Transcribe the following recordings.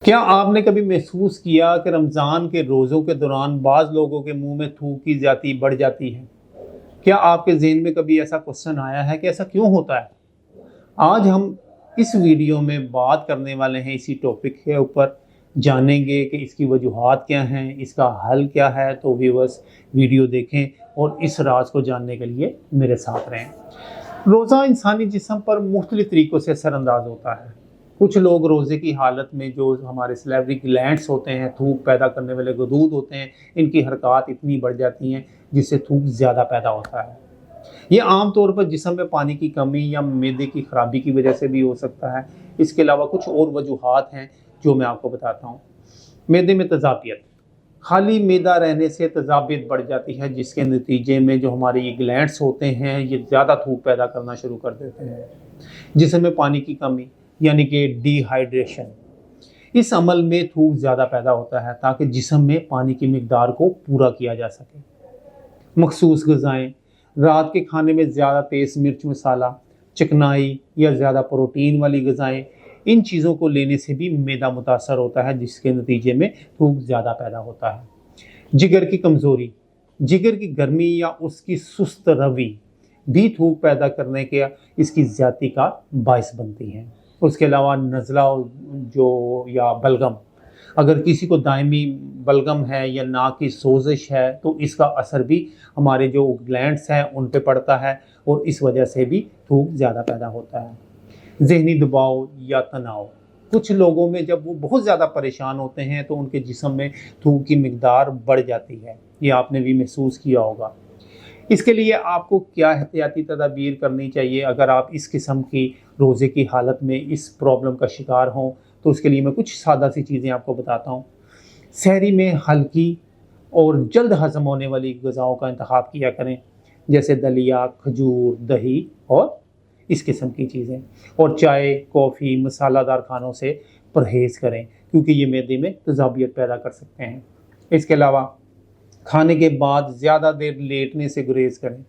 क्या आपने कभी महसूस किया कि रमज़ान के रोज़ों के दौरान बाज़ लोगों के मुंह में थूक की ज़्यादा बढ़ जाती है? क्या आपके ज़हन में कभी ऐसा क्वेश्चन आया है कि ऐसा क्यों होता है? आज हम इस वीडियो में बात करने वाले हैं इसी टॉपिक के ऊपर, जानेंगे कि इसकी वजूहात क्या हैं, इसका हल क्या है। तो व्यूअर्स, वीडियो देखें और इस राज को जानने के लिए मेरे साथ रहें। रोज़ा इंसानी जिस्म पर मुख्तलिफ तरीक़ों से असरअंदाज होता है। कुछ लोग रोज़े की हालत में जो हमारे सैलिवरी ग्लैंड्स होते हैं, थूक पैदा करने वाले गदूद होते हैं, इनकी हरकत इतनी बढ़ जाती हैं जिससे थूक ज़्यादा पैदा होता है। ये आम तौर पर जिस्म में पानी की कमी या मैदे की ख़राबी की वजह से भी हो सकता है। इसके अलावा कुछ और वजूहात हैं जो मैं आपको बताता हूँ। मैदे में तेज़ाबियत, खाली मैदा रहने से तेज़ाबियत बढ़ जाती है, जिसके नतीजे में जो हमारे ये ग्लैंड्स होते हैं ये ज़्यादा थूक पैदा करना शुरू कर देते हैं। जिस्म में पानी की कमी यानी कि डिहाइड्रेशन, इस अमल में थूक ज़्यादा पैदा होता है ताकि जिस्म में पानी की मिकदार को पूरा किया जा सके। मखसूस ग़िज़ाएँ, रात के खाने में ज़्यादा तेज़ मिर्च मसाला, चिकनाई या ज़्यादा प्रोटीन वाली ग़िज़ाएँ, इन चीज़ों को लेने से भी मैदा मुतासर होता है, जिसके नतीजे में थूक ज़्यादा पैदा होता है। जिगर की कमज़ोरी, जिगर की गर्मी या उसकी सुस्त रवि भी थूक पैदा करने के इसकी ज़्यादती का बायस बनती है। उसके अलावा नज़ला जो या बलगम, अगर किसी को दायमी बलगम है या नाक की सोजिश है तो इसका असर भी हमारे जो ग्लैंड्स हैं उन पे पड़ता है और इस वजह से भी थूक ज़्यादा पैदा होता है। ज़हनी दबाव या तनाव, कुछ लोगों में जब वो बहुत ज़्यादा परेशान होते हैं तो उनके जिस्म में थूक की मिकदार बढ़ जाती है। ये आपने भी महसूस किया होगा। इसके लिए आपको क्या एहतियाती तदाबीर करनी चाहिए अगर आप इस किस्म की रोज़े की हालत में इस प्रॉब्लम का शिकार हों, तो उसके लिए मैं कुछ सादा सी चीज़ें आपको बताता हूँ। सहरी में हल्की और जल्द हज़म होने वाली ग़िज़ाओं का इंतखाब किया करें, जैसे दलिया, खजूर, दही और इस किस्म की चीज़ें। और चाय, कॉफ़ी, मसालादार खानों से परहेज़ करें क्योंकि ये मैदे में तेज़ाबियत पैदा कर सकते हैं। इसके अलावा खाने के बाद ज़्यादा देर लेटने से गुरेज करें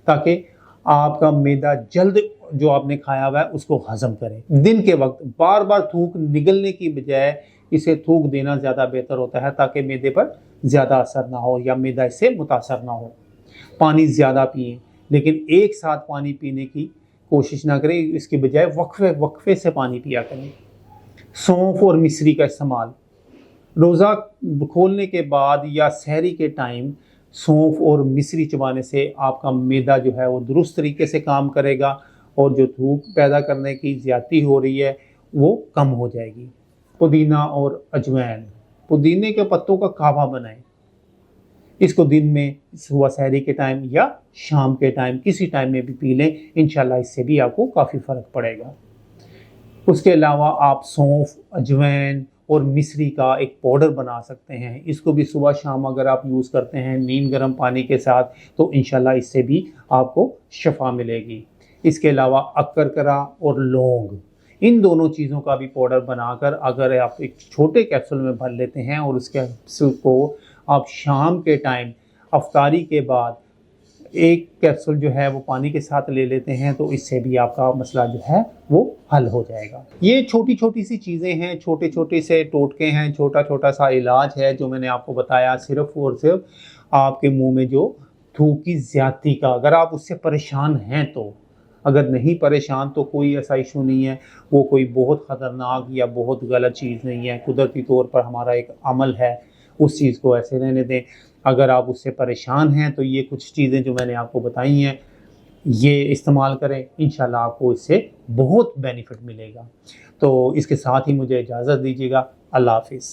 ताकि आपका मैदा जल्द जो आपने खाया हुआ है उसको हज़म करे। दिन के वक्त बार बार थूक निगलने की बजाय इसे थूक देना ज़्यादा बेहतर होता है ताकि मैदे पर ज़्यादा असर ना हो या मैदा इससे मुतासर ना हो। पानी ज़्यादा पिएं, लेकिन एक साथ पानी पीने की कोशिश ना करें, इसके बजाय वक्फे से पानी पिया करें। सौंफ और मिश्री का इस्तेमाल, रोज़ा खोलने के बाद या सहरी के टाइम सौंफ और मिश्री चबाने से आपका मैदा जो है वो दुरुस्त तरीके से काम करेगा और जो थूक पैदा करने की ज़्यादती हो रही है वो कम हो जाएगी। पुदीना और अजवाइन, पुदीने के पत्तों का काढ़ा बनाएं। इसको दिन में सुबह सहरी के टाइम या शाम के टाइम किसी टाइम में भी पी लें, इंशाल्लाह इससे भी आपको काफ़ी फ़र्क पड़ेगा। उसके अलावा आप सौंफ, अजवाइन और मिश्री का एक पाउडर बना सकते हैं। इसको भी सुबह शाम अगर आप यूज़ करते हैं नीम गर्म पानी के साथ तो इंशाल्लाह इससे भी आपको शफ़ा मिलेगी। इसके अलावा अक्करकरा और लौंग, इन दोनों चीज़ों का भी पाउडर बनाकर अगर आप एक छोटे कैप्सूल में भर लेते हैं और उस कैप्सूल को आप शाम के टाइम अफ्तारी के बाद एक कैप्सूल जो है वो पानी के साथ ले लेते हैं तो इससे भी आपका मसला जो है वो हल हो जाएगा। ये छोटी छोटी सी चीज़ें हैं, छोटे छोटे से टोटके हैं, छोटा छोटा सा इलाज है जो मैंने आपको बताया, सिर्फ़ और सिर्फ आपके मुंह में जो थूक की ज़्यादती का, अगर आप उससे परेशान हैं तो। अगर नहीं परेशान तो कोई ऐसा इशू नहीं है, वो कोई बहुत ख़तरनाक या बहुत गलत चीज़ नहीं है। कुदरती तौर पर हमारा एक अमल है, उस चीज़ को ऐसे रहने दें। अगर आप उससे परेशान हैं तो ये कुछ चीज़ें जो मैंने आपको बताई हैं ये इस्तेमाल करें, इंशाल्लाह आपको इससे बहुत बेनिफिट मिलेगा। तो इसके साथ ही मुझे इजाज़त दीजिएगा। अल्लाह हाफ़िज़।